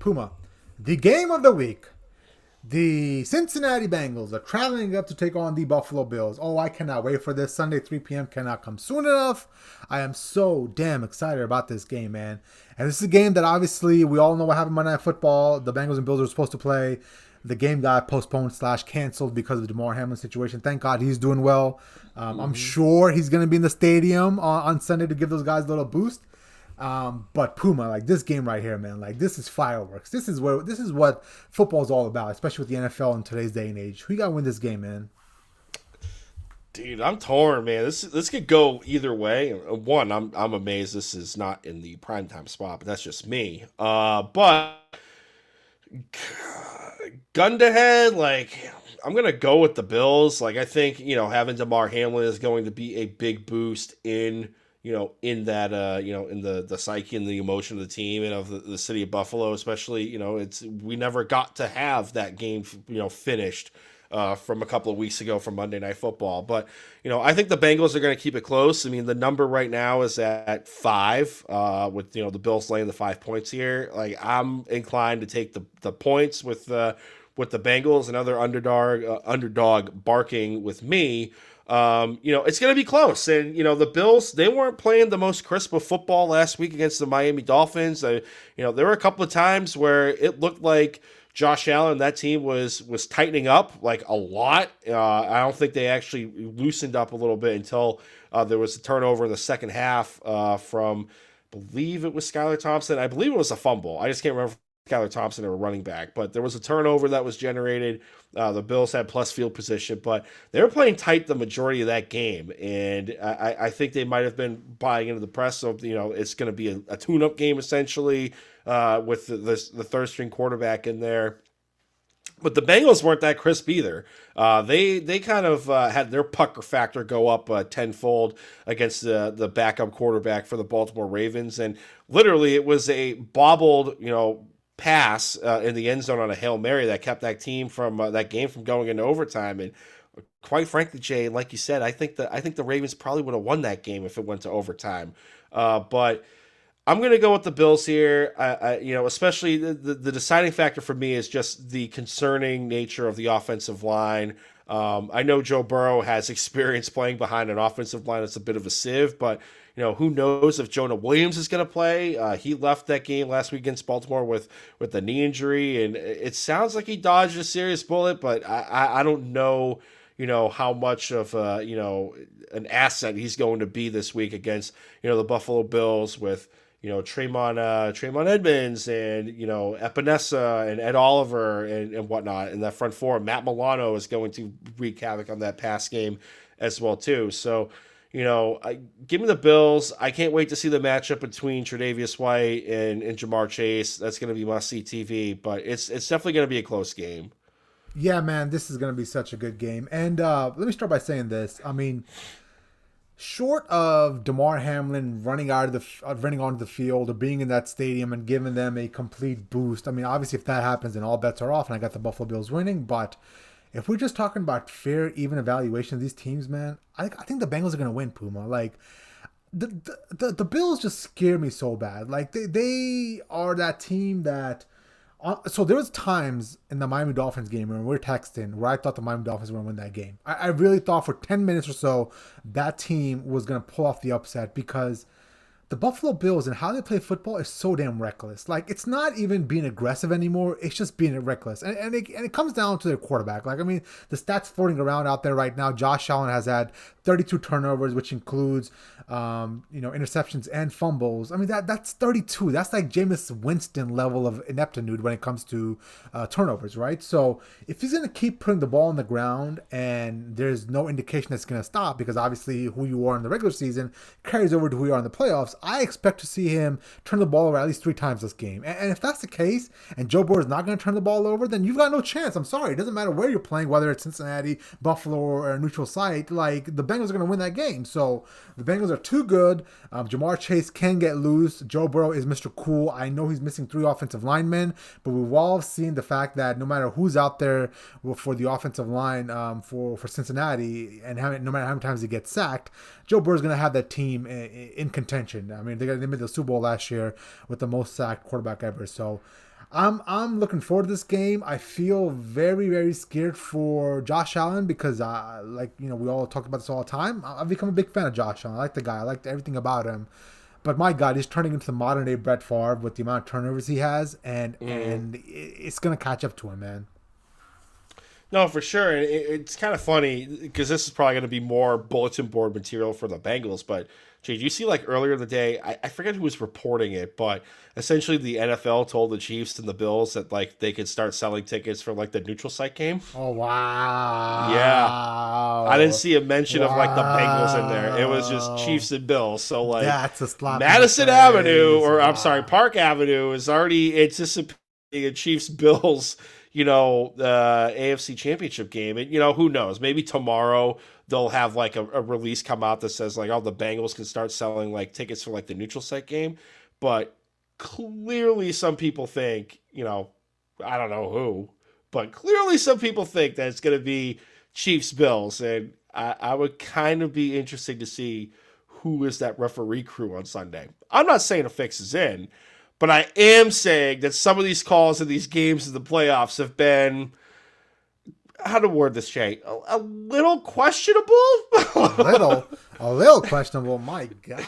Puma, the game of the week. The Cincinnati Bengals are traveling up to take on the Buffalo Bills. Oh, I cannot wait for this. Sunday, 3 p.m. cannot come soon enough. I am so damn excited about this game, man. And this is a game that obviously we all know what happened Monday Night Football. The Bengals and Bills were supposed to play. The game got postponed / canceled because of the Damar Hamlin situation. Thank God he's doing well. I'm sure he's going to be in the stadium on Sunday to give those guys a little boost. But Puma, like this game right here, man, like this is fireworks. This is what football's all about, especially with the NFL in today's day and age. Who you got to win this game, man? Dude, I'm torn, man. This could go either way. One, I'm amazed this is not in the primetime spot, but that's just me. But gun to head, like I'm gonna go with the Bills. Like I think having Damar Hamlin is going to be a big boost in that in the psyche and the emotion of the team and of the city of Buffalo, especially. We never got to have that game finished from a couple of weeks ago from Monday Night Football. But I think the Bengals are going to keep it close. I mean, the number right now is at 5, with the Bills laying the 5 points here. Like I'm inclined to take the points with the Bengals, another underdog barking with me. It's going to be close. And, the Bills, they weren't playing the most crisp of football last week against the Miami Dolphins. There were a couple of times where it looked like Josh Allen and that team was tightening up like a lot. I don't think they actually loosened up a little bit until there was a turnover in the second half from, I believe it was Skylar Thompson. I believe it was a fumble. I just can't remember Skylar Thompson or a running back, but there was a turnover that was generated. The Bills had plus field position, but they were playing tight the majority of that game, and I think they might have been buying into the press. So it's going to be a tune-up game essentially with the third string quarterback in there. But the Bengals weren't that crisp either. They kind of had their pucker factor go up tenfold against the backup quarterback for the Baltimore Ravens, and literally it was a bobbled pass in the end zone on a Hail Mary that kept that team from that game from going into overtime. And quite frankly, Jay, like you said, I think the Ravens probably would have won that game if it went to overtime. But I'm going to go with the Bills here. Especially the deciding factor for me is just the concerning nature of the offensive line. I know Joe Burrow has experience playing behind an offensive line that's a bit of a sieve, but who knows if Jonah Williams is going to play? He left that game last week against Baltimore with a knee injury, and it sounds like he dodged a serious bullet, but I don't know, how much of an asset he's going to be this week against the Buffalo Bills with Tremon Edmonds and Epinesa and Ed Oliver and whatnot, and that front four. Matt Milano is going to wreak havoc on that pass game as well too. So give me the Bills. I can't wait to see the matchup between Tre'Davious White and Jamar Chase. That's going to be must-see TV, but it's definitely going to be a close game. Yeah, man, this is going to be such a good game. And let me start by saying this. I mean, short of Damar Hamlin running onto the field or being in that stadium and giving them a complete boost, I mean, obviously if that happens, then all bets are off, and I got the Buffalo Bills winning. But if we're just talking about fair, even evaluation of these teams, man, I think the Bengals are going to win, Puma. Like, the Bills just scare me so bad. Like, they are that team that... So there was times in the Miami Dolphins game when we were texting where I thought the Miami Dolphins were going to win that game. I really thought for 10 minutes or so that team was going to pull off the upset because the Buffalo Bills and how they play football is so damn reckless. Like, it's not even being aggressive anymore. It's just being reckless. And it comes down to their quarterback. Like, I mean, the stats floating around out there right now, Josh Allen has had 32 turnovers, which includes, interceptions and fumbles. I mean, that's 32. That's like Jameis Winston level of ineptitude when it comes to turnovers, right? So if he's going to keep putting the ball on the ground and there's no indication that's going to stop, because obviously who you are in the regular season carries over to who you are in the playoffs, I expect to see him turn the ball over at least 3 times this game. And if that's the case, and Joe Burrow is not going to turn the ball over, then you've got no chance. I'm sorry. It doesn't matter where you're playing, whether it's Cincinnati, Buffalo, or a neutral site. Like, the Bengals are going to win that game. So the Bengals are too good. Jamar Chase can get loose. Joe Burrow is Mr. Cool. I know he's missing 3 offensive linemen, but we've all seen the fact that no matter who's out there for the offensive line for Cincinnati, and no matter how many times he gets sacked, Joe Burrow is going to have that team in contention. I mean, they made the Super Bowl last year with the most sacked quarterback ever. So I'm looking forward to this game. I feel very very scared for Josh Allen because like we all talk about this all the time. I've become a big fan of Josh Allen. I like the guy. I like everything about him. But my God, he's turning into the modern day Brett Favre with the amount of turnovers he has, and it's gonna catch up to him, man. No, for sure. And it's kind of funny because this is probably going to be more bulletin board material for the Bengals. But, Jay, did you see like earlier in the day, I forget who was reporting it, but essentially the NFL told the Chiefs and the Bills that like they could start selling tickets for like the neutral site game. Oh Yeah. I didn't wow, see a mention of like the Bengals in there. It was just wow, Chiefs and Bills. So like that's a slap in the Madison Avenue, face. or I'm sorry, Wow. Park Avenue is already anticipating a Chiefs Bills, AFC Championship game. And who knows? Maybe tomorrow they'll have like a release come out that says like, oh, the Bengals can start selling like tickets for like the neutral site game. But clearly some people think, I don't know who, but clearly some people think that it's going to be Chiefs Bills, and I would kind of be interested to see who is that referee crew on Sunday. I'm not saying a fix is in, but I am saying that some of these calls in these games in the playoffs have been, how to word this, Shay, a little questionable. A little questionable. My God.